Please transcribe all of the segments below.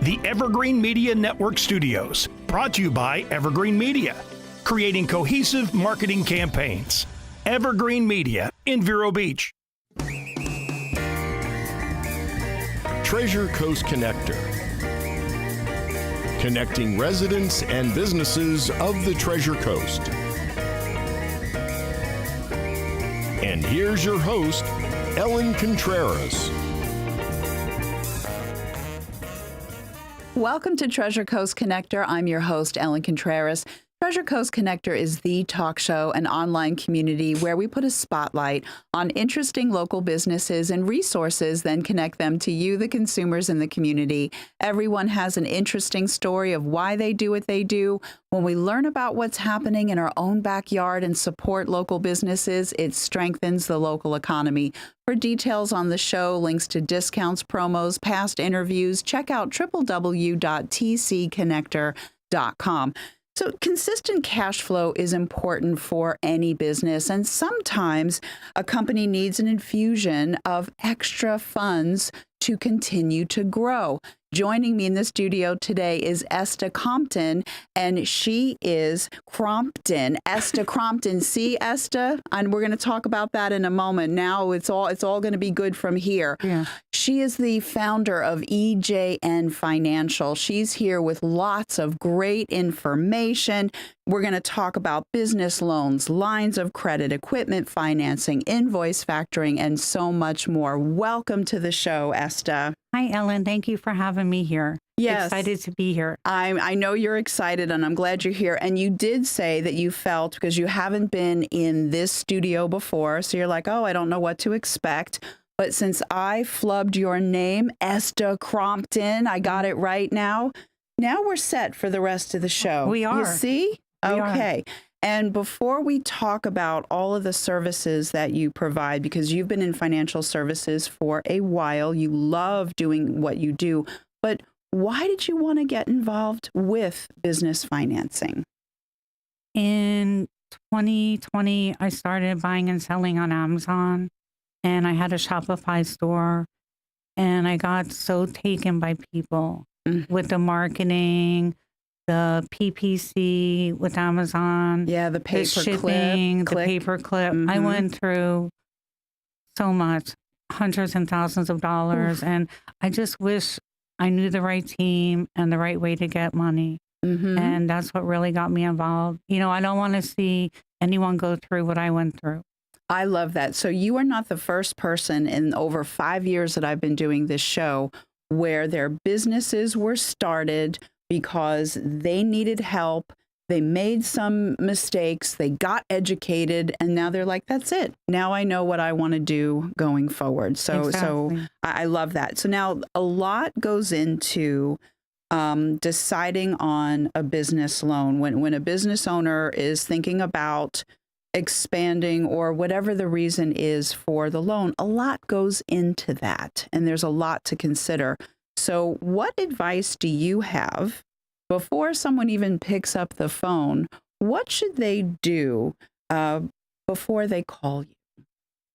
the Evergreen Media Network Studios, brought to you by Evergreen Media, creating cohesive marketing campaigns. Evergreen Media in Vero Beach. Treasure Coast Connector, connecting residents and businesses of the Treasure Coast. And here's your host, Ellen Contrears. Welcome to Treasure Coast Connector. I'm your host, Ellen Contrears. Treasure Coast Connector is the talk show and online community where we put a spotlight on interesting local businesses and resources, then connect them to you, the consumers in the community. Everyone has an interesting story of why they do what they do. When we learn about what's happening in our own backyard and support local businesses, it strengthens the local economy. For details on the show, links to discounts, promos, past interviews, check out www.tcconnector.com. So consistent cash flow is important for any business, and sometimes a company needs an infusion of extra funds to continue to grow. Joining me in the studio today is Esta Crompton, and she is Crompton. Esta Crompton. See, Esta? And we're going to talk about that in a moment. Now it's all going to be good from here. Yeah. She is the founder of EJN Financial. She's here with lots of great information. We're going to talk about business loans, lines of credit, equipment financing, invoice factoring, and so much more. Welcome to the show, Esta. Hi, Ellen. Thank you for having me here. Yes. Excited to be here. I know you're excited, and I'm glad you're here. And you did say that you felt, because you haven't been in this studio before, so you're like, oh, I don't know what to expect. But since I flubbed your name, Esta Crompton, I got it right now. Now we're set for the rest of the show. We are. You see? We Okay. are. And before we talk about all of the services that you provide, because you've been in financial services for a while, you love doing what you do, but why did you want to get involved with business financing? In 2020, I started buying and selling on Amazon, and I had a Shopify store, and I got so taken by people with the marketing, the PPC with Amazon. Yeah, the pay per shipping, click. the pay-per-click. I went through so much, hundreds and thousands of dollars. And I just wish I knew the right team and the right way to get money. And that's what really got me involved. You know, I don't want to see anyone go through what I went through. I love that. So you are not the first person in over 5 years that I've been doing this show where their businesses were started because they needed help, they made some mistakes, they got educated, and now they're like, that's it. Now I know what I want to do going forward. So I love that. So now a lot goes into deciding on a business loan. When a business owner is thinking about expanding or whatever the reason is for the loan, a lot goes into that, and there's a lot to consider. So what advice do you have before someone even picks up the phone? What should they do before they call you?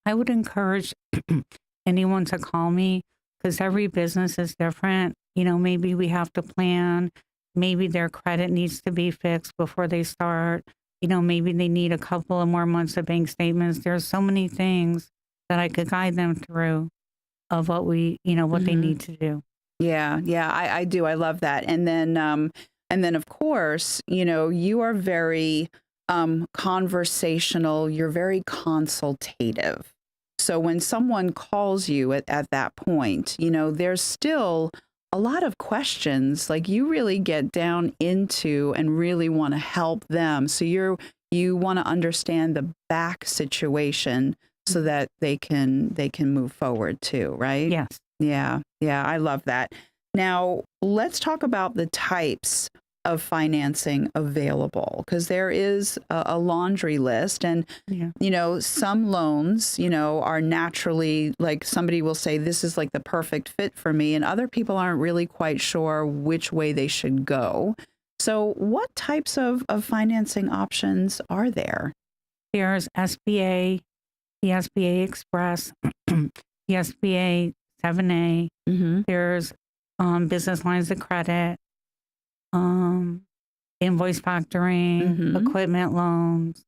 I would encourage anyone to call me because every business is different. You know, maybe we have to plan. Maybe their credit needs to be fixed before they start. You know, maybe they need a couple of more months of bank statements. There's so many things that I could guide them through of what they need to do. Yeah, I do. I love that. And then of course, you know, you are very conversational. You're very consultative. So when someone calls you at that point, you know, there's still a lot of questions. Like you really get down into and really want to help them. So you want to understand the back situation so that they can move forward too, right? Yes. Yeah, I love that. Now, let's talk about the types of financing available, because there is a laundry list. And, you know, some loans, you know, are naturally like somebody will say, this is like the perfect fit for me. And other people aren't really quite sure which way they should go. So what types of financing options are there? There's SBA, the SBA Express, the SBA 7A. There's business lines of credit, invoice factoring, Mhm. equipment loans,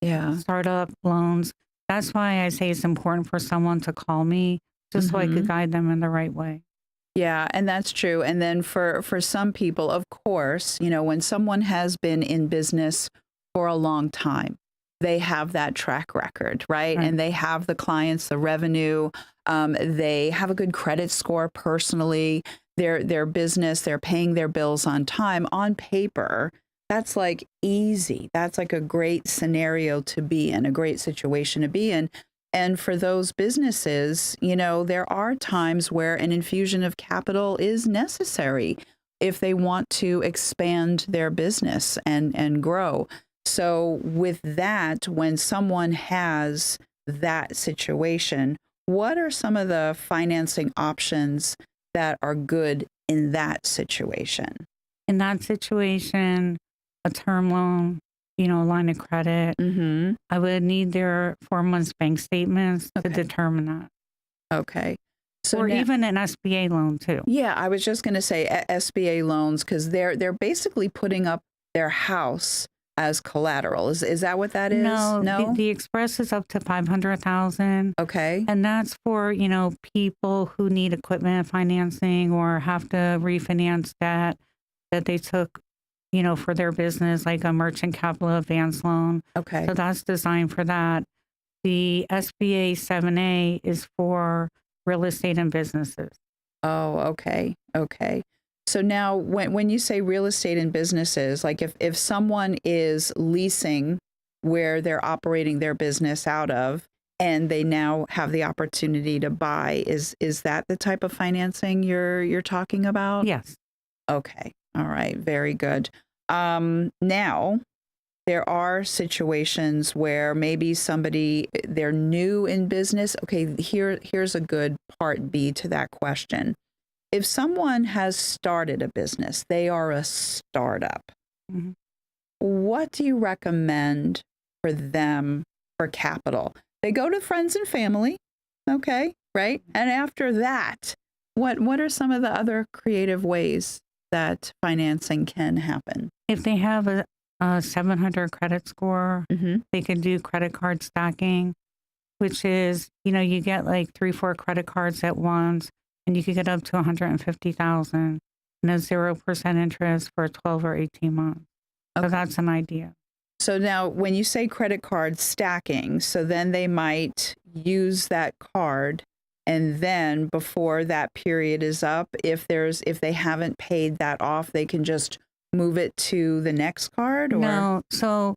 Yeah. startup loans. That's why I say it's important for someone to call me just so I could Mhm. guide them in the right way. Yeah, and that's true. And then for some people, of course, when someone has been in business for a long time, they have that track record, right? Right. And they have the clients, the revenue. They have a good credit score personally. Their business, they're paying their bills on time. On paper, that's like easy. That's like a great scenario to be in, a great situation to be in. And for those businesses, there are times where an infusion of capital is necessary if they want to expand their business and grow. So, with that, when someone has that situation, what are some of the financing options that are good in that situation? In that situation, a term loan, a line of credit, Mm-hmm. I would need their 4 months bank statements to Okay. determine that. Okay. So Or now, even an SBA loan too. yeah, I was just going to say SBA loans because they're basically putting up their house as collateral. Is that what that is? No, No. the Express is up to 500,000. Okay. And that's for, people who need equipment financing or have to refinance debt that they took, for their business, like a merchant capital advance loan. Okay. So that's designed for that. The SBA 7A is for real estate and businesses. Oh, okay. Okay. So now when you say real estate and businesses, like if someone is leasing where they're operating their business out of and they now have the opportunity to buy, is that the type of financing you're talking about? Yes. Okay. All right. Very good. Now there are situations where maybe they're new in business. Okay, here's a good part B to that question. If someone has started a business, they are a startup. Mhm. What do you recommend for them for capital? They go to friends and family, okay, right? And after that, what are some of the other creative ways that financing can happen? If they have a 700 credit score, Mm-hmm. they can do credit card stacking, which is, you get like 3-4 credit cards at once, and you could get up to 150,000 and a 0% interest for 12 or 18 months. So Okay. that's an idea. So now when you say credit card stacking, so then they might use that card and then before that period is up, if they haven't paid that off, they can just move it to the next card or No, so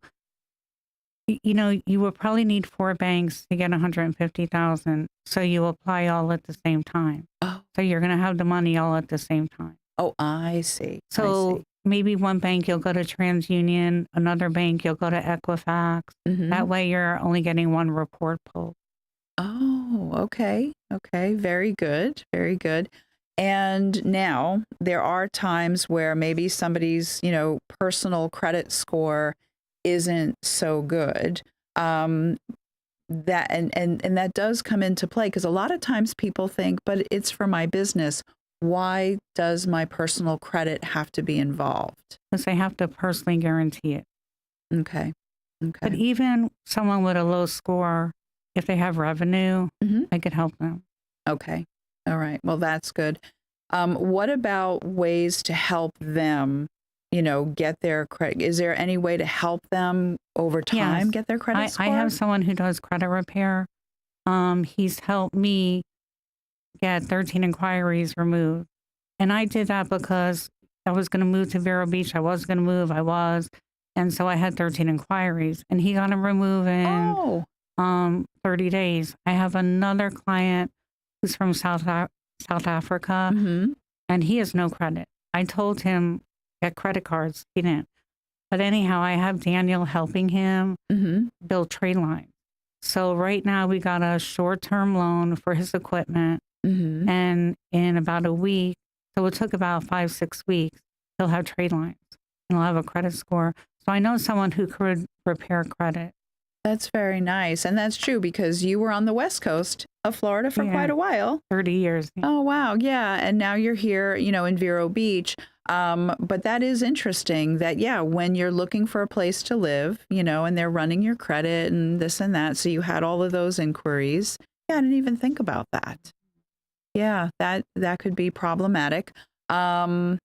you will probably need 4 banks to get 150,000. So you apply all at the same time. Oh, So you're going to have the money all at the same time. oh, I see. I So see. maybe one bank you'll go to TransUnion, another bank you'll go to Equifax. Mhm. That way you're only getting one report pulled. Oh, okay. Okay. Very good. Very good. And now there are times where maybe somebody's, personal credit score isn't so good. That and that does come into play because a lot of times people think, but it's for my business. Why does my personal credit have to be involved? Because they have to personally guarantee it. Okay. But Okay. even someone with a low score, if they have revenue, Mhm. I could help them. Okay. All right. Well, that's good. What about ways to help them, get their credit? Is there any way to help them over time Yes. get their credit score? I have someone who does credit repair. He's helped me get 13 inquiries removed. And I did that because I was going to move to Vero Beach. I was going to move. I was. And so I had 13 inquiries and he got them removed in Oh, 30 days. I have another client who's from South Africa mm-hmm. and he has no credit. I told him get credit cards. He didn't. But anyhow, I have Daniel helping him Mm-hmm. build trade lines. So right now we got a short-term loan for his equipment. Mm-hmm. And in about a week, so it took about 5-6 weeks, he'll have trade lines and he'll have a credit score. So I know someone who could repair credit. That's very nice. And that's true because you were on the West Coast of Florida for quite a while. 30 years. Oh, wow. Yeah. And now you're here, in Vero Beach. But that is interesting that, when you're looking for a place to live, and they're running your credit and this and that. So you had all of those inquiries. Yeah, I didn't even think about that. Yeah, that could be problematic. So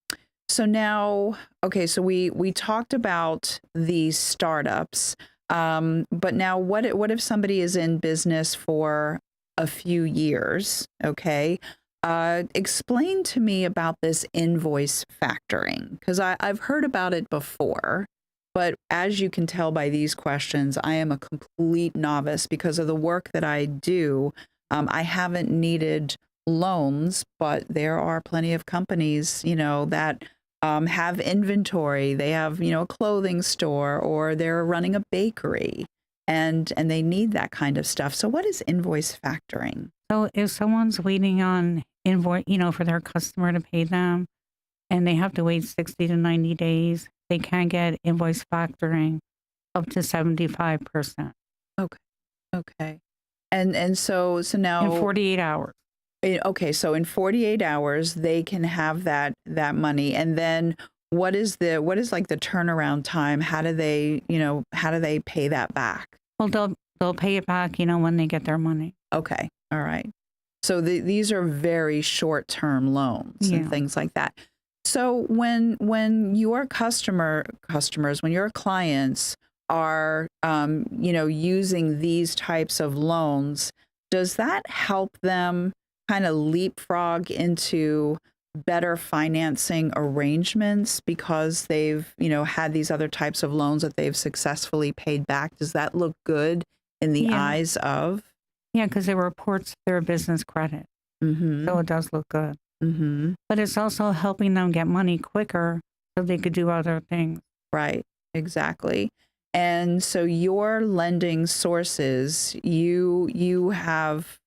now, okay, so we talked about these startups. But now what if somebody is in business for a few years? Okay. Explain to me about this invoice factoring, because I've heard about it before, but as you can tell by these questions, I am a complete novice because of the work that I do. I haven't needed loans, but there are plenty of companies, that have inventory. They have, a clothing store, or they're running a bakery, and they need that kind of stuff. So what is invoice factoring? So if someone's waiting on invoice, for their customer to pay them, and they have to wait 60 to 90 days, they can get invoice factoring up to 75%. Okay. And so now in 48 hours. Okay, so in 48 hours they can have that money, and then what is like the turnaround time? How do they pay that back? Well, they'll pay it back, when they get their money. Okay, all right. So these are very short-term loans and things like that. So when your customers, when your clients are using these types of loans, does that help them kind of leapfrog into better financing arrangements because they've, had these other types of loans that they've successfully paid back? Does that look good in the eyes of? Yeah, because it reports their business credit. Mm-hmm. So it does look good. Mm-hmm. But it's also helping them get money quicker so they could do other things. Right, exactly. And so your lending sources, you have,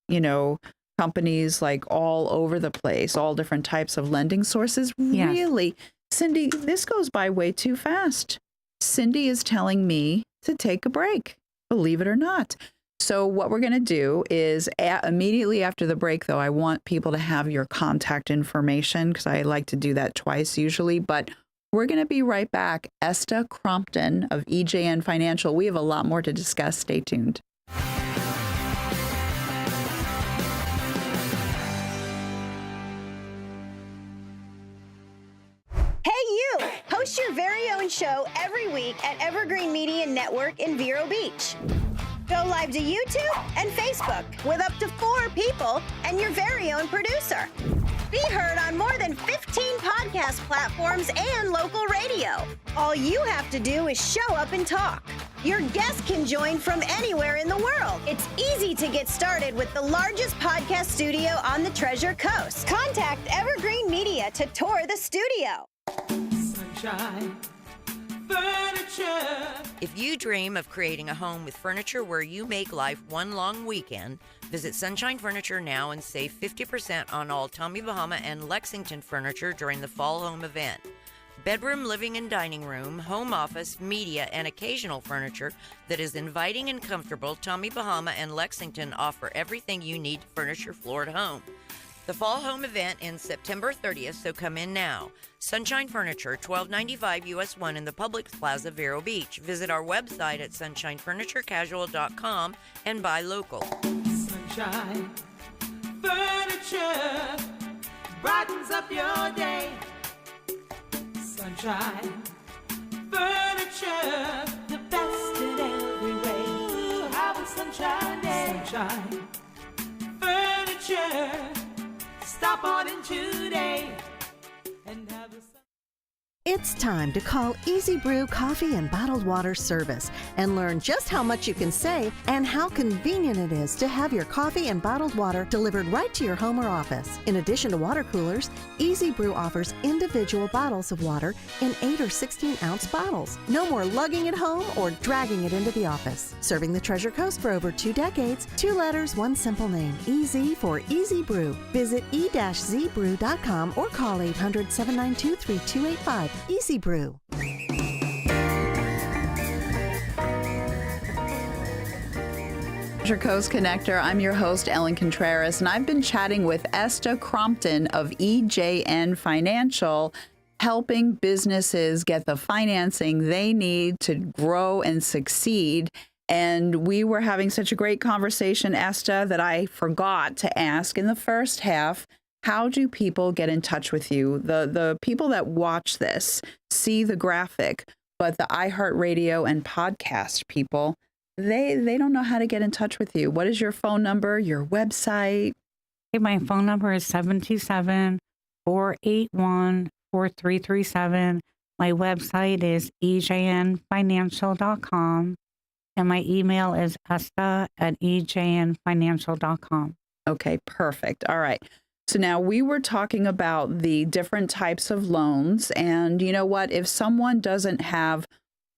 companies like all over the place, all different types of lending sources. Yes. Really, Cindy, this goes by way too fast. Cindy is telling me to take a break, believe it or not. So what we're going to do is immediately after the break, though, I want people to have your contact information because I like to do that twice usually. But we're going to be right back. Esta Crompton of EJN Financial. We have a lot more to discuss. Stay tuned. Host your very own show every week at Evergreen Media Network in Vero Beach. Go live to YouTube and Facebook with up to 4 people and your very own producer. Be heard on more than 15 podcast platforms and local radio. All you have to do is show up and talk. Your guests can join from anywhere in the world. It's easy to get started with the largest podcast studio on the Treasure Coast. Contact Evergreen Media to tour the studio. Sunshine Furniture. If you dream of creating a home with furniture where you make life one long weekend, visit Sunshine Furniture now and save 50% on all Tommy Bahama and Lexington furniture during the Fall Home event. Bedroom, living, and dining room, home office, media, and occasional furniture that is inviting and comfortable, Tommy Bahama and Lexington offer everything you need to furnish your floor at home. The Fall Home event ends September 30th, so come in now. Sunshine Furniture, 1295 US 1 in the Publix Plaza, Vero Beach. Visit our website at sunshinefurniturecasual.com and buy local. Sunshine Furniture brightens up your day. Sunshine Furniture, the best in every way. Have a sunshine day. Sunshine Furniture. Stop on in today and have a... It's time to call Easy Brew Coffee and Bottled Water Service and learn just how much you can save and how convenient it is to have your coffee and bottled water delivered right to your home or office. In addition to water coolers, Easy Brew offers individual bottles of water in 8 or 16-ounce bottles. No more lugging it home or dragging it into the office. Serving the Treasure Coast for over 2 decades, 2 letters, 1 simple name. Easy for Easy Brew. Visit e-zbrew.com or call 800-792-3285. Easy Brew. Treasure Coast Connector. I'm your host, Ellen Contrears, and I've been chatting with Esta Crompton of EJN Financial, helping businesses get the financing they need to grow and succeed. And we were having such a great conversation, Esta, that I forgot to ask in the first half, how do people get in touch with you? The people that watch this see the graphic, but the iHeartRadio and podcast people, they don't know how to get in touch with you. What is your phone number, your website? Hey, my phone number is 727-481-4337. My website is EJNFinancial.com. And my email is esta@ejnfinancial.com. Okay, perfect. All right. So now we were talking about the different types of loans. And you know what? If someone doesn't have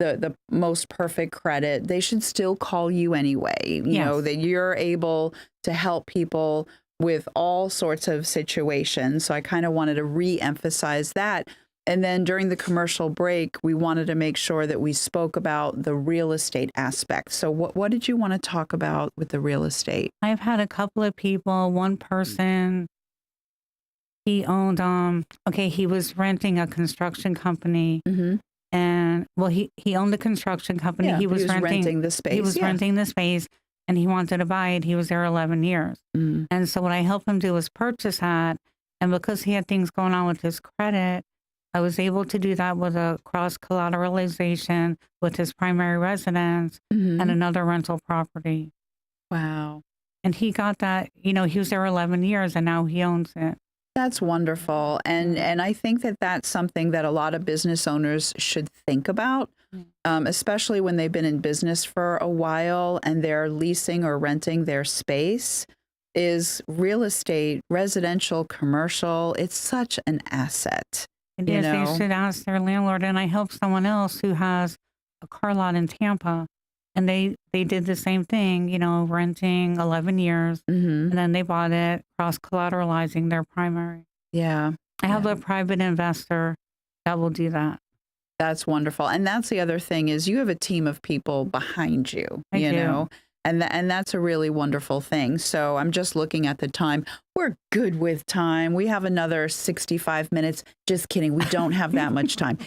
the most perfect credit, they should still call you anyway. You know, that you're able to help people with all sorts of situations. So I kind of wanted to re-emphasize that. And then during the commercial break, we wanted to make sure that we spoke about the real estate aspect. So what did you want to talk about with the real estate? I've had a couple of people, one person, he owned, he was renting a construction company. Mm-hmm. And well, he owned the construction company. Yeah, he was renting the space. He was renting the space and he wanted to buy it. He was there 11 years. Mm. And so what I helped him do was purchase that. And because he had things going on with his credit, I was able to do that with a cross collateralization with his primary residence Mm-hmm. and another rental property. Wow. And he got that, he was there 11 years and now he owns it. That's wonderful. And I think that that's something that a lot of business owners should think about, especially when they've been in business for a while and they're leasing or renting their space, is real estate, residential, commercial. It's such an asset. Yes, they should ask their landlord. And I helped someone else who has a car lot in Tampa. And they did the same thing, renting 11 years. Mm-hmm. And then they bought it, cross-collateralizing their primary. Yeah. I have a private investor that will do that. That's wonderful. And that's the other thing is you have a team of people behind you, I do. know, and that's a really wonderful thing. So I'm just looking at the time. We're good with time. We have another 65 minutes. Just kidding. We don't have that much time.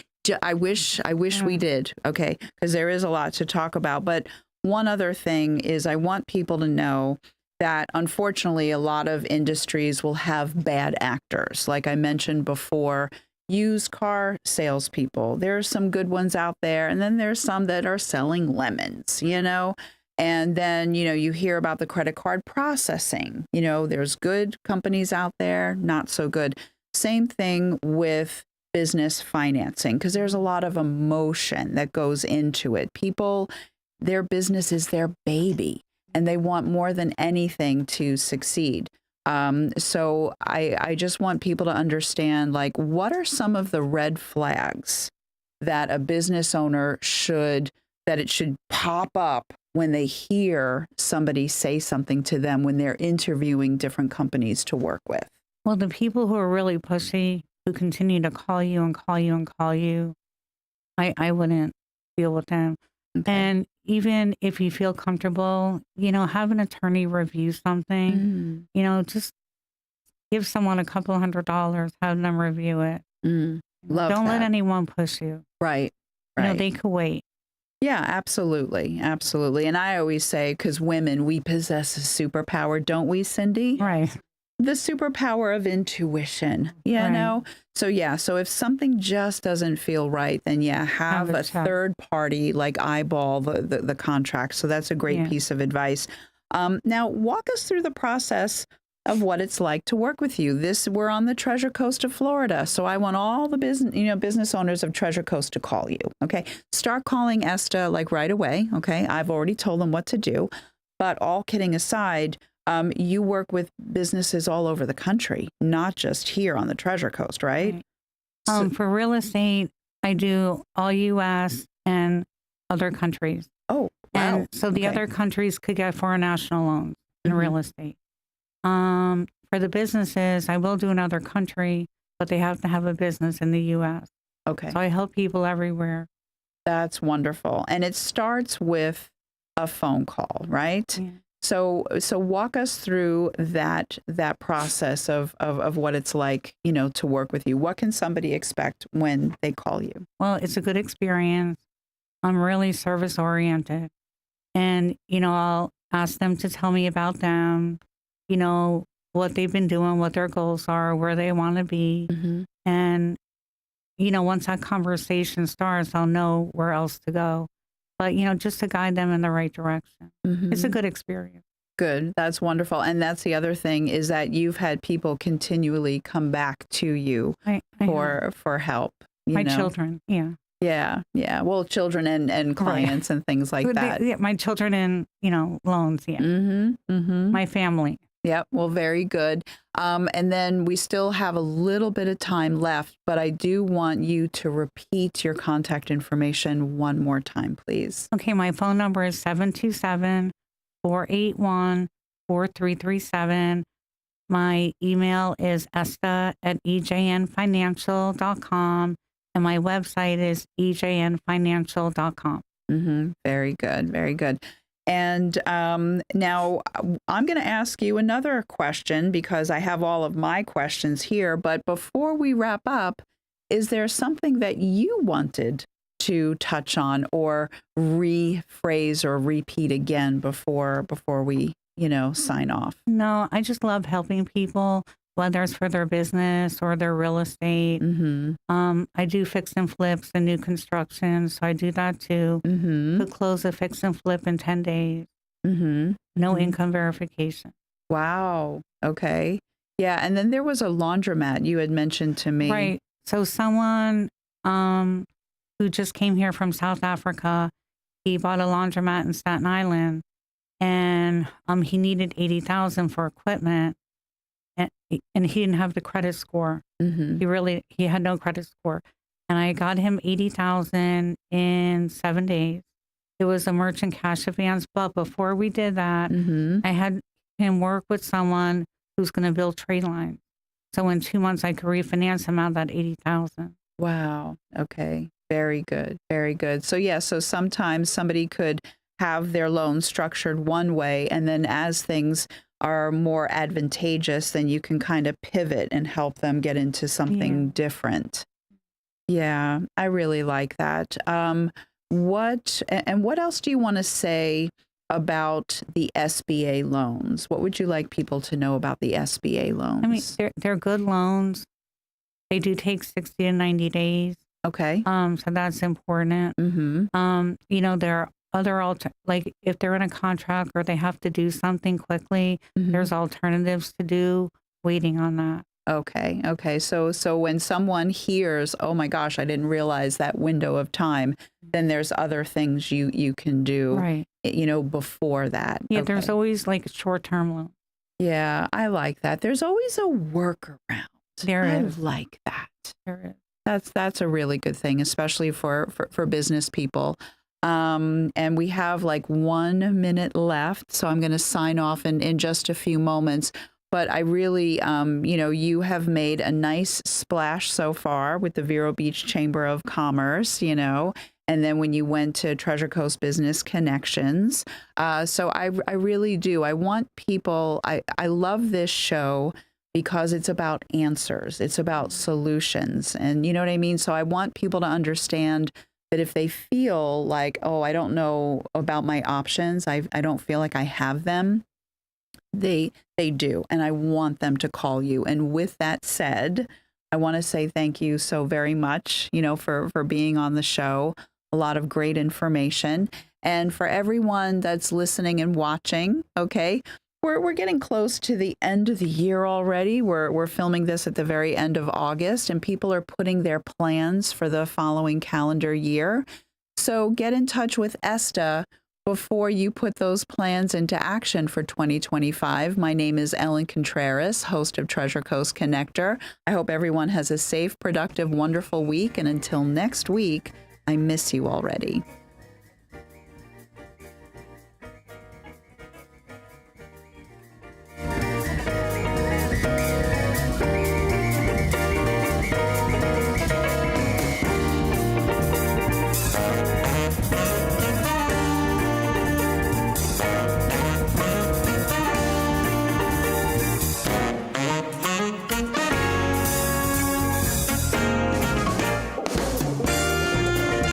I wish we did. Okay. Because there is a lot to talk about. But one other thing is I want people to know that unfortunately a lot of industries will have bad actors. Like I mentioned before, used car salespeople. There are some good ones out there. And then there's some that are selling lemons, And then, you hear about the credit card processing. There's good companies out there, not so good. Same thing with business financing, because there's a lot of emotion that goes into it. People, their business is their baby, and they want more than anything to succeed. So I just want people to understand, like, what are some of the red flags that a business owner should pop up when they hear somebody say something to them when they're interviewing different companies to work with? Well, the people who are really pushy, who continue to call you and call you and call you, I wouldn't deal with them. Okay. And even if you feel comfortable, have an attorney review something, just give someone a couple $100, have them review it. Don't let anyone push you. Right. They could wait. Yeah, absolutely. Absolutely. And I always say, because women, we possess a superpower, don't we, Cindy? Right. The superpower of intuition, know? So if something just doesn't feel right, then have a third party like eyeball the contract. So that's a great piece of advice. Now, walk us through the process of what it's like to work with you. We're on the Treasure Coast of Florida. So I want all the business owners of Treasure Coast to call you. Okay. Start calling Esta like right away. Okay. I've already told them what to do, but all kidding aside, you work with businesses all over the country, not just here on the Treasure Coast, right? For real estate, I do all U.S. and other countries. Oh, wow. And so the other countries could get foreign national loans in real estate. For the businesses, I will do another country, but they have to have a business in the U.S. Okay. So I help people everywhere. That's wonderful. And it starts with a phone call, right? Yeah. So walk us through that process of what it's like, to work with you. What can somebody expect when they call you? Well, it's a good experience. I'm really service oriented. And, I'll ask them to tell me about them, what they've been doing, what their goals are, where they want to be. Mm-hmm. And, once that conversation starts, I'll know where else to go. But, just to guide them in the right direction. Mm-hmm. It's a good experience. Good. That's wonderful. And that's the other thing is that you've had people continually come back to you for help. My children. Yeah. Yeah. Yeah. Well, children and clients and things like that. Yeah, my children and, loans. Yeah. Mm-hmm. Mm-hmm. My family. Yep. Well, very good. And then we still have a little bit of time left, but I do want you to repeat your contact information one more time, please. Okay. My phone number is 727-481-4337. My email is esta@ejnfinancial.com. And my website is EJNFinancial.com. Mm-hmm. Very good. Very good. And now I'm going to ask you another question because I have all of my questions here. But before we wrap up, is there something that you wanted to touch on or rephrase or repeat again before we, sign off? No, I just love helping people, whether it's for their business or their real estate. Mm-hmm. I do fix and flips and new construction, so I do that too. Mm-hmm. Could close a fix and flip in 10 days. Mm-hmm. No Mm-hmm. income verification. Wow. Okay. Yeah. And then there was a laundromat you had mentioned to me. Right. So someone who just came here from South Africa, he bought a laundromat in Staten Island, and he needed $80,000 for equipment. And he didn't have the credit score. Mm-hmm. He had no credit score. And I got him $80,000 in 7 days. It was a merchant cash advance. But before we did that, Mm-hmm. I had him work with someone who's going to build trade lines. So in 2 months, I could refinance him out of that $80,000. Wow. Okay. Very good. Very good. So so sometimes somebody could have their loan structured one way, and then as things are more advantageous, then you can kind of pivot and help them get into something different. Yeah, I really like that. What else do you want to say about the SBA loans? What would you like people to know about the SBA loans? I mean, they're good loans. They do take 60 to 90 days. Okay. So that's important. Mm-hmm. There are other like if they're in a contract or they have to do something quickly, Mm-hmm. there's alternatives to do waiting on that. Okay. Okay. So when someone hears, oh my gosh, I didn't realize that window of time, then there's other things you can do, Right. Before that. Yeah, Okay. there's always like a short-term loan. Yeah, I like that. There's always a workaround. There is. I like that. There is. That's a really good thing, especially for business people. And we have like 1 minute left, so I'm going to sign off in just a few moments. But I really, you have made a nice splash so far with the Vero Beach Chamber of Commerce, and then when you went to Treasure Coast Business Connections. So I really do. I want people, I love this show because it's about answers. It's about solutions. And you know what I mean? So I want people to understand that if they feel like, oh, I don't know about my options, I don't feel like I have them, they do. And I want them to call you. And with that said, I want to say thank you so very much, for being on the show. A lot of great information. And for everyone that's listening and watching, okay, we're getting close to the end of the year already. We're filming this at the very end of August, and people are putting their plans for the following calendar year. So get in touch with Esta before you put those plans into action for 2025. My name is Ellen Contrears, host of Treasure Coast Connector. I hope everyone has a safe, productive, wonderful week. And until next week, I miss you already.